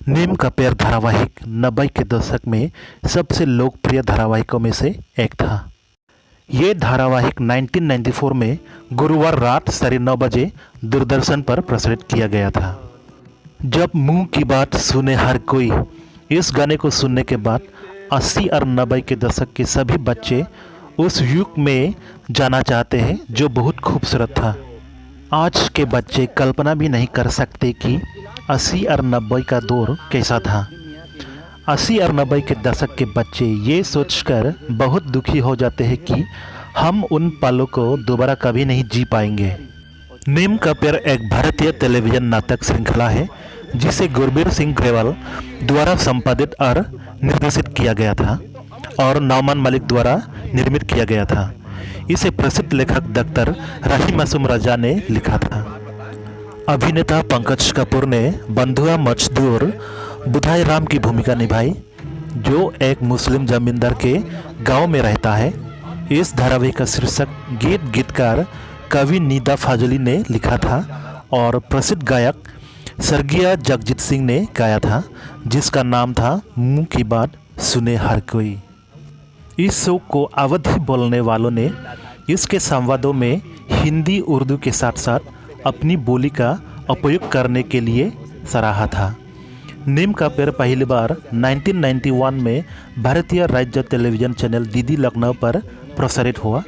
नीम का पेड़ धारावाहिक 90 के दशक में सबसे लोकप्रिय धारावाहिकों में से एक था। ये धारावाहिक 1994 में गुरुवार रात 9:30 बजे दूरदर्शन पर प्रसारित किया गया था। जब मुंह की बात सुने हर कोई, इस गाने को सुनने के बाद 80 और 90 के दशक के सभी बच्चे उस युग में जाना चाहते हैं जो बहुत खूबसूरत था। आज के बच्चे कल्पना भी नहीं कर सकते कि 80 और 90 का दौर कैसा था। 80 और 90 के दशक के बच्चे ये सोचकर बहुत दुखी हो जाते हैं कि हम उन पलों को दोबारा कभी नहीं जी पाएंगे। नीम का पेड़ एक भारतीय टेलीविजन नाटक श्रृंखला है जिसे गुरबीर सिंह ग्रेवाल द्वारा संपादित और निर्देशित किया गया था और नौमान मलिक द्वारा निर्मित किया गया था। इसे प्रसिद्ध लेखक डॉक्टर राही मासूम राजा ने लिखा था। अभिनेता पंकज कपूर ने बंधुआ मजदूर बुधाई राम की भूमिका निभाई, जो एक मुस्लिम जमींदार के गांव में रहता है। इस धारावाहिक का शीर्षक गीतकार कवि निदा फाजली ने लिखा था और प्रसिद्ध गायक स्वर्गीय जगजीत सिंह ने गाया था, जिसका नाम था मुंह की बात सुने हर कोई। इस शो को अवधी बोलने वालों ने इसके संवादों में हिंदी उर्दू के साथ साथ अपनी बोली का उपयोग करने के लिए सराहा था। नीम का पेड़ पहली बार 1991 में भारतीय राज्य टेलीविजन चैनल डीडी लखनऊ पर प्रसारित हुआ,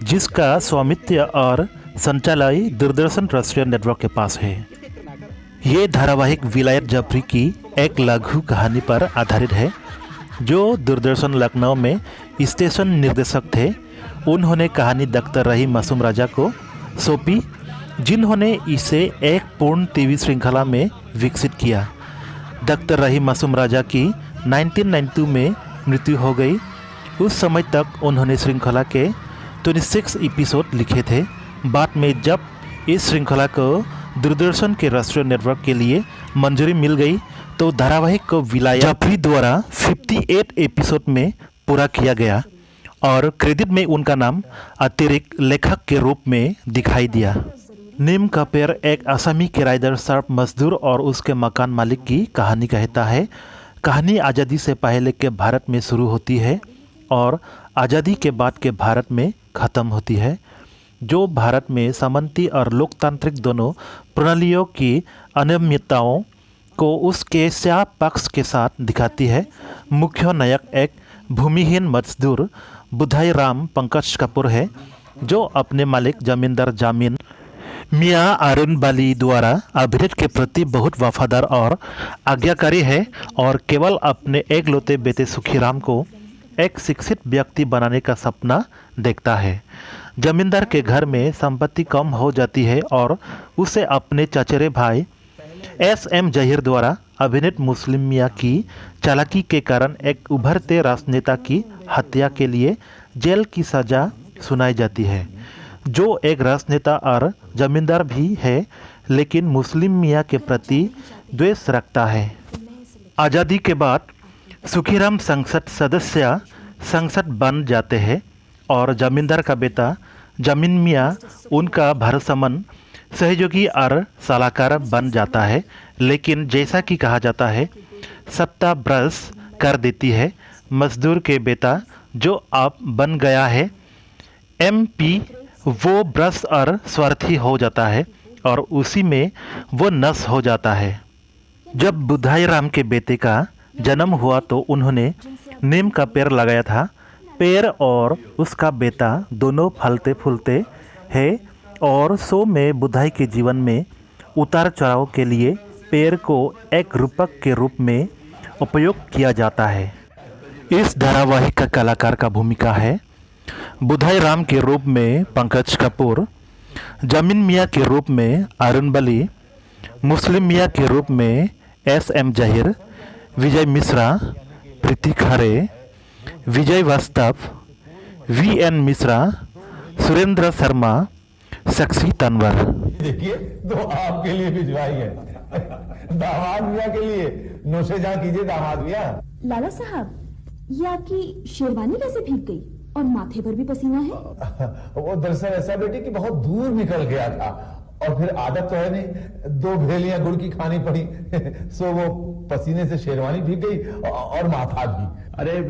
जिसका स्वामित्व और संचालन दूरदर्शन राष्ट्रीय नेटवर्क के पास है। ये धारावाहिक विलायत जफरी की एक लघु कहानी पर आधारित है, जो दूरदर्शन लखनऊ में स्टेशन निर्देशक थे। उन्होंने कहानी डॉक्टर राही मासूम राजा को सौंपी, जिन्होंने इसे एक पूर्ण टीवी श्रृंखला में विकसित किया। डॉक्टर राही मासूम राजा की 1992 में मृत्यु हो गई। उस समय तक उन्होंने श्रृंखला के 26 एपिसोड लिखे थे। बाद में जब इस श्रृंखला को दूरदर्शन के राष्ट्रीय नेटवर्क के लिए मंजूरी मिल गई, तो धारावाहिक को विलायत जफरी द्वारा 58 एपिसोड में पूरा किया गया और क्रेडिट में उनका नाम अतिरिक्त लेखक के रूप में दिखाई दिया। नीम का पेड़ एक असमी किराएदार सर्प मजदूर और उसके मकान मालिक की कहानी कहता है। कहानी आज़ादी से पहले के भारत में शुरू होती है और आज़ादी के बाद के भारत में ख़त्म होती है, जो भारत में सामंती और लोकतांत्रिक दोनों प्रणालियों की अनियमितताओं को उसके स्या पक्ष के साथ दिखाती है। मुख्य नायक एक भूमिहीन मजदूर बुधाई राम पंकज कपूर है, जो अपने मालिक जमींदार जामिन मियाँ अरुण बाली द्वारा अभिनेत के प्रति बहुत वफादार और आज्ञाकारी है और केवल अपने एकलौते बेटे सुखीराम को एक शिक्षित व्यक्ति बनाने का सपना देखता है। जमींदार के घर में संपत्ति कम हो जाती है और उसे अपने चचेरे भाई SM जहीर द्वारा अभिनेत मुस्लिम मियाँ की चालाकी के कारण एक उभरते राजनेता की हत्या के लिए जेल की सजा सुनाई जाती है, जो एक राजनेता और जमींदार भी है, लेकिन मुस्लिम मियाँ के प्रति द्वेष रखता है। आज़ादी के बाद सुखीराम संसद बन जाते हैं और जमींदार का बेटा जमीन मियाँ उनका भरोसेमंद सहयोगी और सलाहकार बन जाता है। लेकिन जैसा कि कहा जाता है, सत्ता भ्रष्ट कर देती है। मजदूर के बेटा जो अब बन गया है MP, वो भ्रष्ट और स्वार्थी हो जाता है और उसी में वो नष्ट हो जाता है। जब बुधाई राम के बेटे का जन्म हुआ तो उन्होंने नीम का पेड़ लगाया था। पेड़ और उसका बेटा दोनों फलते फूलते हैं और शो में बुधाई के जीवन में उतार चढ़ाव के लिए पेड़ को एक रूपक के रूप में उपयोग किया जाता है। इस धारावाहिक का कलाकार का भूमिका है बुधाई राम के रूप में पंकज कपूर, जमीन मियाँ के रूप में अरुण बाली, मुस्लिम मियाँ के रूप में SM जहीर, विजय मिश्रा, प्रीति खरे, विजय वास्तव, VN मिश्रा, सुरेंद्र शर्मा, साक्षी तनवर। देखिए तो आपके लिए भिजवाई है दामाद मियाँ के लिए। नोशे जहाँ कीजिए दामाद मियाँ। लाला साहब, ये आपकी शेरवानी कैसे भीग गई और माथे पर भी पसीना है? वो दरअसल ऐसा बेटी कि बहुत दूर निकल गया था और फिर आदत तो है नहीं, 2 भेलियां गुड़ की खानी पड़ी। सो वो पसीने से शेरवानी भीग गई और माथा भी। अरे